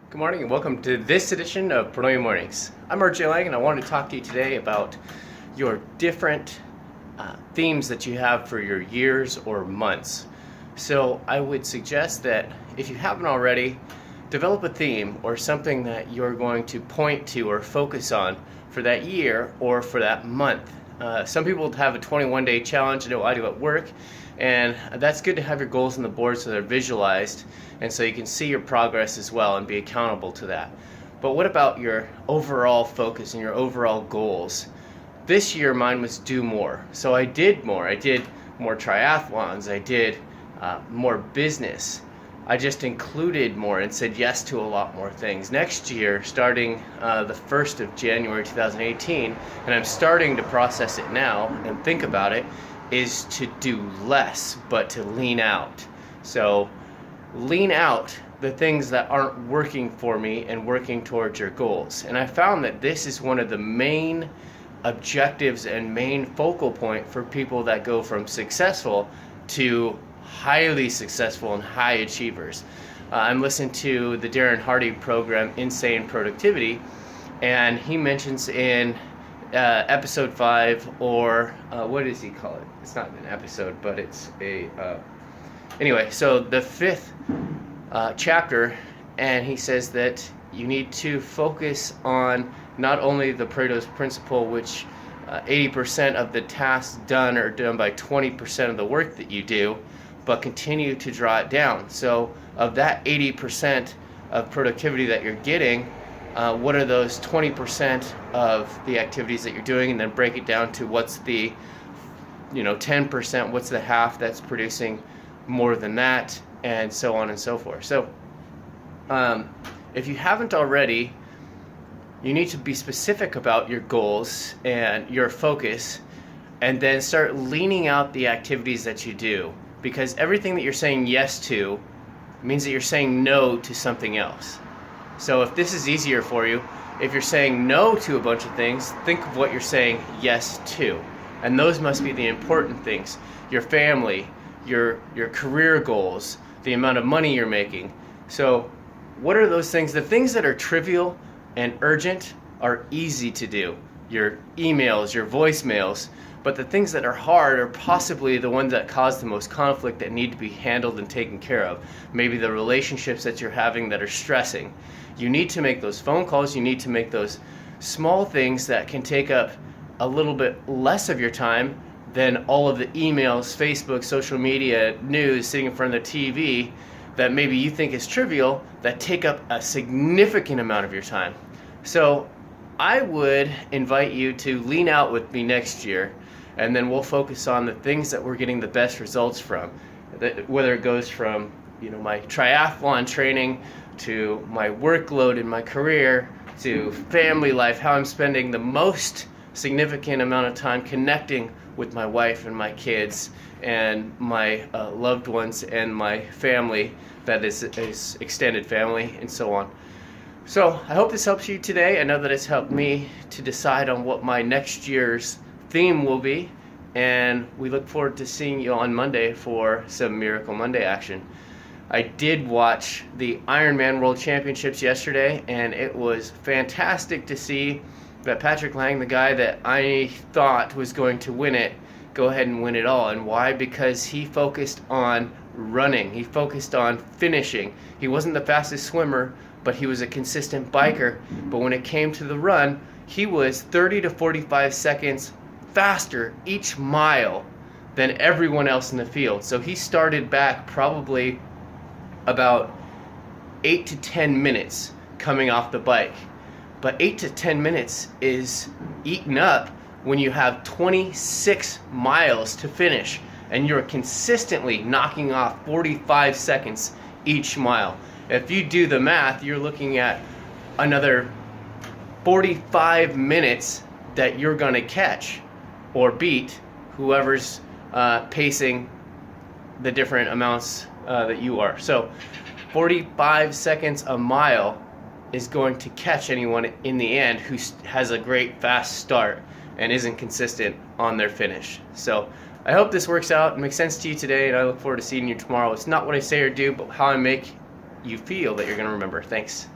Good morning and welcome to this edition of Pronoia Mornings. I'm RJ Lang and I wanted to talk to you today about your different themes that you have for your years or months. So I would suggest that if you haven't already, develop a theme or something that you're going to point to or focus on for that year or for that month. Some people have a 21-day challenge. I know I do at work, and that's good to have your goals on the board so they're visualized and so you can see your progress as well and be accountable to that. But what about your overall focus and your overall goals? This year mine was do more. So I did more. I did more triathlons. I did more business. I just included more and said yes to a lot more things. Next year, starting the 1st of January 2018, and I'm starting to process it now and think about it, is to do less, but to lean out. So lean out the things that aren't working for me and working towards your goals. And I found that this is one of the main objectives and main focal point for people that go from successful to highly successful and high achievers. I'm listening to the Darren Hardy program, Insane Productivity, and he mentions in episode 5, or what does he call it? It's not an episode, but it's a anyway, so the 5th chapter, and he says that you need to focus on not only the Pareto's principle, which 80% of the tasks done are done by 20% of the work that you do, but continue to draw it down. So of that 80% of productivity that you're getting, what are those 20% of the activities that you're doing, and then break it down to what's the 10%, what's the half that's producing more than that, and so on and so forth. So if you haven't already, you need to be specific about your goals and your focus, and then start leaning out the activities that you do, because everything that you're saying yes to means that you're saying no to something else. So if this is easier for you, if you're saying no to a bunch of things, think of what you're saying yes to. And those must be the important things. Your family, your career goals, the amount of money you're making. So what are those things? The things that are trivial and urgent are easy to do. Your emails, your voicemails. But the things that are hard are possibly the ones that cause the most conflict, that need to be handled and taken care of. Maybe the relationships that you're having that are stressing. You need to make those phone calls. You need to make those small things that can take up a little bit less of your time than all of the emails, Facebook, social media, news, sitting in front of the TV that maybe you think is trivial, that take up a significant amount of your time. So I would invite you to lean out with me next year, and then we'll focus on the things that we're getting the best results from. Whether it goes from my triathlon training to my workload in my career to family life, how I'm spending the most significant amount of time connecting with my wife and my kids and my loved ones and my family that is extended family, and so on. So I hope this helps you today. I know that it's helped me to decide on what my next year's theme will be, and we look forward to seeing you on Monday for some Miracle Monday action. I did watch the Ironman World Championships yesterday, and it was fantastic to see that Patrick Lang, the guy that I thought was going to win it, go ahead and win it all. And why? Because he focused on running. He focused on finishing. He wasn't the fastest swimmer, but he was a consistent biker. But when it came to the run, he was 30 to 45 seconds faster each mile than everyone else in the field. So he started back probably about 8 to 10 minutes coming off the bike. But 8 to 10 minutes is eaten up when you have 26 miles to finish and you're consistently knocking off 45 seconds each mile. If you do the math, you're looking at another 45 minutes that you're going to catch or beat whoever's pacing the different amounts that you are. So 45 seconds a mile is going to catch anyone in the end who has a great fast start and isn't consistent on their finish. So I hope this works out and makes sense to you today, and I look forward to seeing you tomorrow. It's not what I say or do, but how I make you feel that you're going to remember. Thanks.